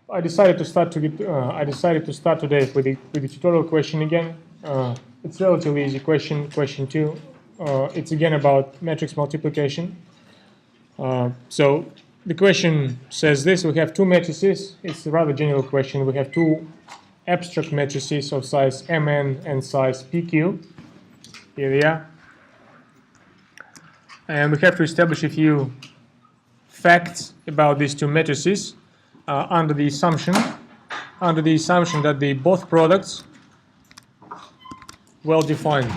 I decided to start today with the tutorial question again. It's a relatively easy question. Question 2. It's again about matrix multiplication. So the question says this: we have two matrices. It's a rather general question. We have two abstract matrices of size Mn and size Pq. Here they are, and we have to establish a few facts about these two matrices. Under the assumption that the both products well defined.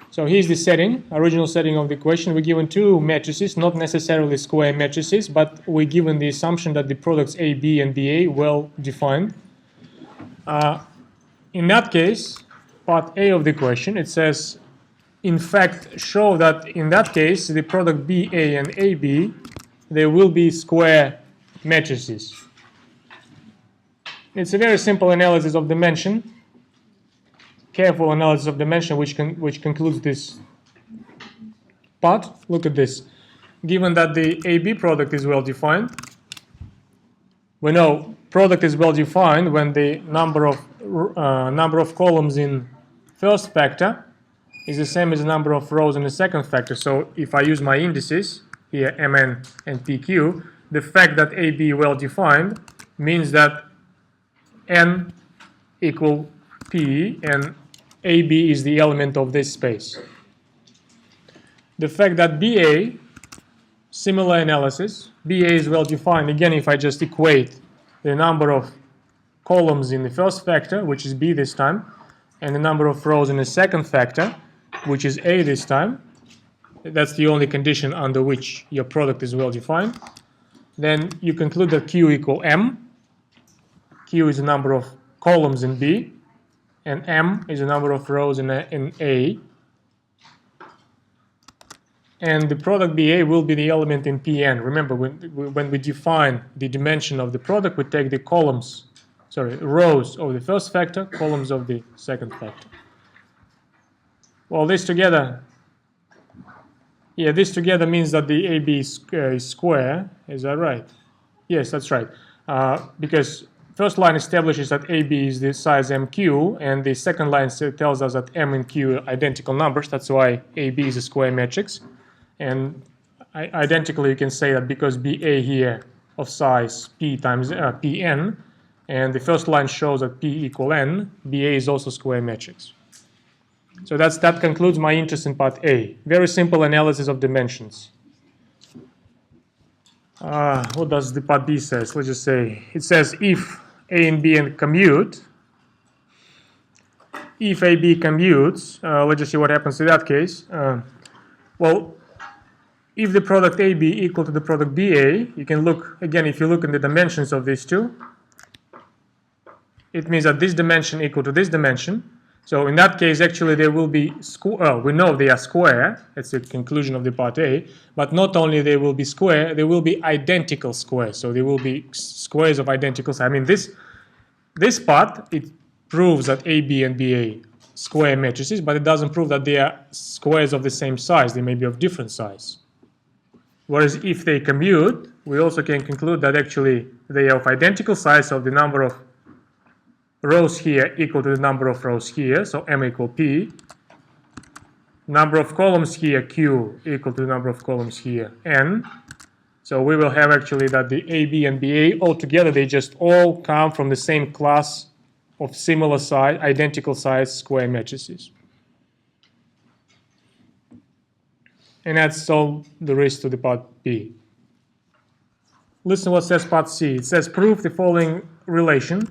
So here's the setting, original setting of the question. We're given two matrices, not necessarily square matrices, but we're given the assumption that the products AB and BA well defined. In that case, part A of the question, it says, in fact, show that in that case, the product BA and AB, they will be square matrices. It's a very simple analysis of dimension, careful analysis of dimension, which concludes this part. Look at this. Given that the AB product is well defined, we know product is well defined when the number of columns in first factor is the same as the number of rows in the second factor. So if I use my indices here, Mn and Pq, the fact that AB well defined means that N equal P and AB is the element of this space. The fact that BA, similar analysis, BA is well defined. Again, if I just equate the number of columns in the first factor, which is B this time, and the number of rows in the second factor, which is A this time, that's the only condition under which your product is well defined, then you conclude that Q equal M. Q is the number of columns in B, and M is the number of rows in A. And the product BA will be the element in Pn. Remember, when we define the dimension of the product, we take the rows of the first factor, columns of the second factor. Well, this together means that the AB is square. Is that right? Yes, that's right. Because first line establishes that AB is the size MQ, and the second line tells us that M and Q are identical numbers. That's why AB is a square matrix. And identically, you can say that because BA here of size P times Pn, and the first line shows that P equal N, BA is also square matrix. So that concludes my interest in part A. Very simple analysis of dimensions. What does the part B says? Let's just say it says if A and B commute. If AB commutes, let's just see what happens in that case. Well, if the product AB equal to the product BA, you can look again. If you look in the dimensions of these two, it means that this dimension equal to this dimension. So in that case, actually, there will be we know they are square. That's the conclusion of the part A. But not only they will be square, they will be identical squares. So they will be squares of identical size. I mean, this part, it proves that AB and BA square matrices, but it doesn't prove that they are squares of the same size. They may be of different size. Whereas if they commute, we also can conclude that actually they are of identical size, so the number of rows here equal to the number of rows here, so M equal P. Number of columns here, Q, equal to the number of columns here, N. So we will have actually that the AB and BA altogether, they just all come from the same class of similar size, identical size square matrices. And that's all there is to the part B. Listen to what says part C. It says prove the following relation.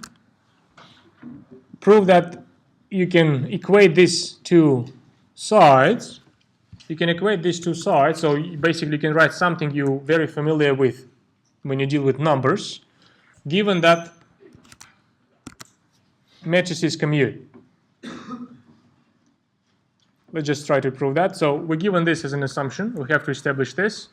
Prove that you can equate these two sides. You can equate these two sides. So basically you can write something you're very familiar with when you deal with numbers. Given that matrices commute. Let's just try to prove that. So we're given this as an assumption. We have to establish this.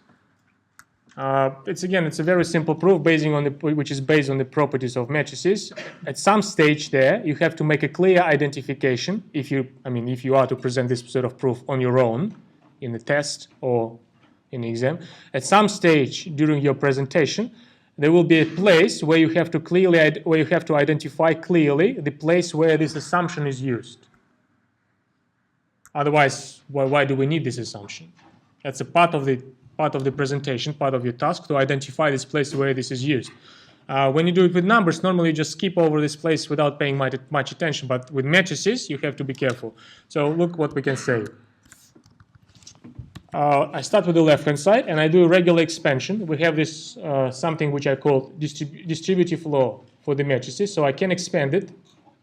It's a very simple proof which is based on the properties of matrices. At some stage there, you have to make a clear identification if you are to present this sort of proof on your own in the test or in the exam. At some stage during your presentation, there will be a place where you have to identify clearly the place where this assumption is used. Otherwise, why do we need this assumption? That's a part of the presentation, part of your task, to identify this place where this is used. When you do it with numbers, normally you just skip over this place without paying much attention. But with matrices, you have to be careful. So look what we can say. I start with the left-hand side, and I do a regular expansion. We have this something which I call distributive law for the matrices. So I can expand it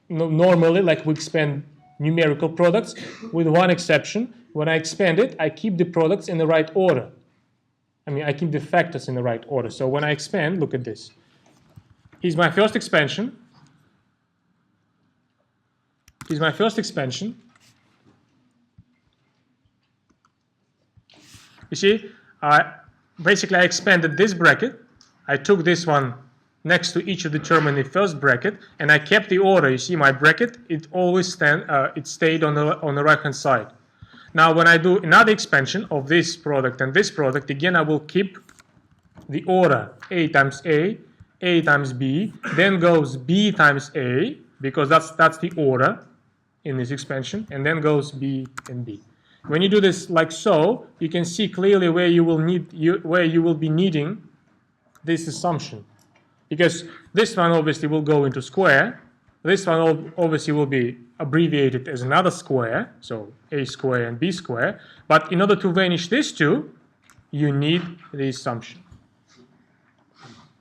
normally, like we expand numerical products, with one exception. When I expand it, I keep the products in the right order. I keep the factors in the right order. So when I expand, look at this. Here's my first expansion. Here's my first expansion. You see, basically I expanded this bracket. I took this one next to each of the term in the first bracket, and I kept the order. You see, my bracket, it always stayed on the right-hand side. Now, when I do another expansion of this product and this product, again, I will keep the order A times A times B, then goes B times A, because that's the order in this expansion, and then goes B and B. When you do this like so, you can see clearly where you will be needing this assumption, because this one obviously will go into square. This one obviously will be abbreviated as another square, so A square and B square. But in order to vanish these two, you need the assumption.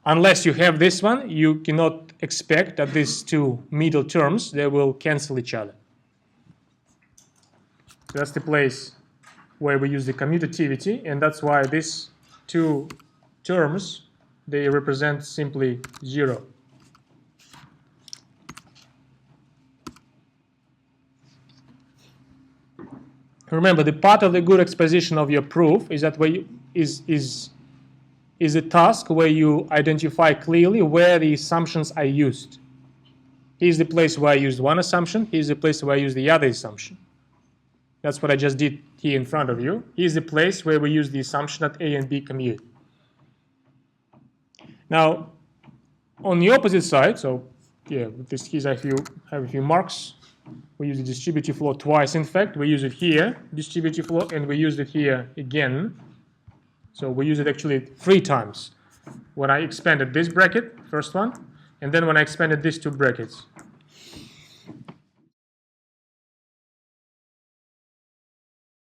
Unless you have this one, you cannot expect that these two middle terms, they will cancel each other. So that's the place where we use the commutativity, and that's why these two terms, they represent simply 0. Remember, the part of the good exposition of your proof is that is a task where you identify clearly where the assumptions are used. Here's the place where I used one assumption. Here's the place where I used the other assumption. That's what I just did here in front of you. Here's the place where we use the assumption that A and B commute. Now, on the opposite side, so yeah, with this case I have a few marks. We use the distributive law twice, in fact. We use it here, distributive law, and we use it here again. So we use it actually 3 times. When I expanded this bracket, first one, and then when I expanded these 2 brackets.